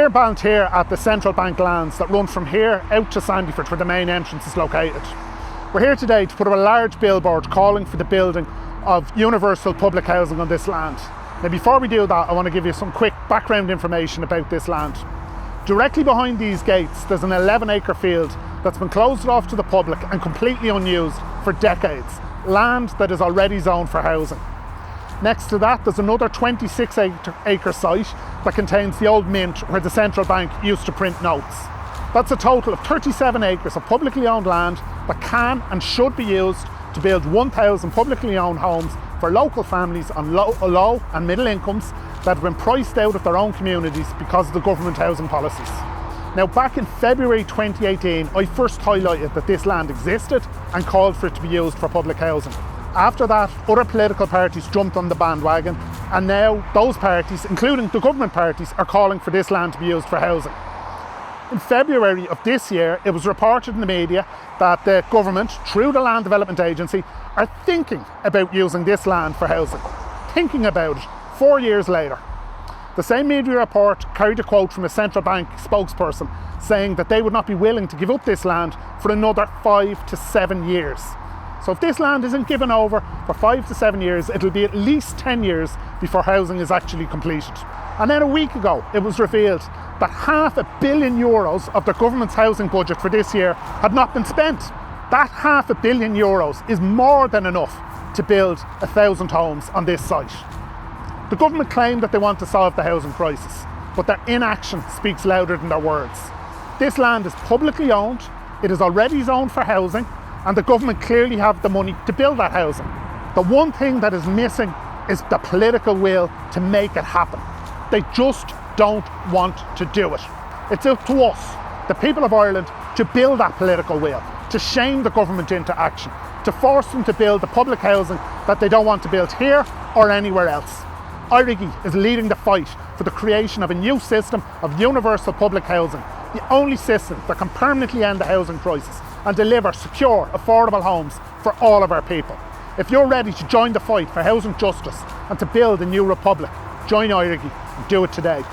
here in Ballinteer at the Central Bank lands that run from here out to Sandyford, where the main entrance is located. We're here today to put up a large billboard calling for the building of universal public housing on this land. Now before we do that, I want to give you some quick background information about this land. Directly behind these gates there's an 11-acre field that's been closed off to the public and completely unused for decades. Land that is already zoned for housing. Next to that there's another 26-acre site that contains the old mint where the central bank used to print notes. That's a total of 37 acres of publicly owned land that can and should be used to build 1,000 publicly owned homes for local families on low and middle incomes that have been priced out of their own communities because of the government housing policies. Now back in February 2018, I first highlighted that this land existed and called for it to be used for public housing. After that, other political parties jumped on the bandwagon, and now those parties, including the government parties, are calling for this land to be used for housing. In February of this year, it was reported in the media that the government, through the Land Development Agency, are thinking about using this land for housing. Thinking about it 4 years later. The same media report carried a quote from a central bank spokesperson saying that they would not be willing to give up this land for another 5 to 7 years. So if this land isn't given over for 5 to 7 years, it'll be at least 10 years before housing is actually completed. And then a week ago, it was revealed that €500 million of the government's housing budget for this year had not been spent. That €500 million is more than enough to build 1,000 homes on this site. The government claimed that they want to solve the housing crisis, but their inaction speaks louder than their words. This land is publicly owned, it is already zoned for housing, and the government clearly have the money to build that housing. The one thing that is missing is the political will to make it happen. They just don't want to do it. It's up to us, the people of Ireland, to build that political will, to shame the government into action, to force them to build the public housing that they don't want to build here or anywhere else. Éirígí is leading the fight for the creation of a new system of universal public housing, the only system that can permanently end the housing crisis and deliver secure, affordable homes for all of our people. If you're ready to join the fight for housing justice and to build a new republic, join Éirígí and do it today.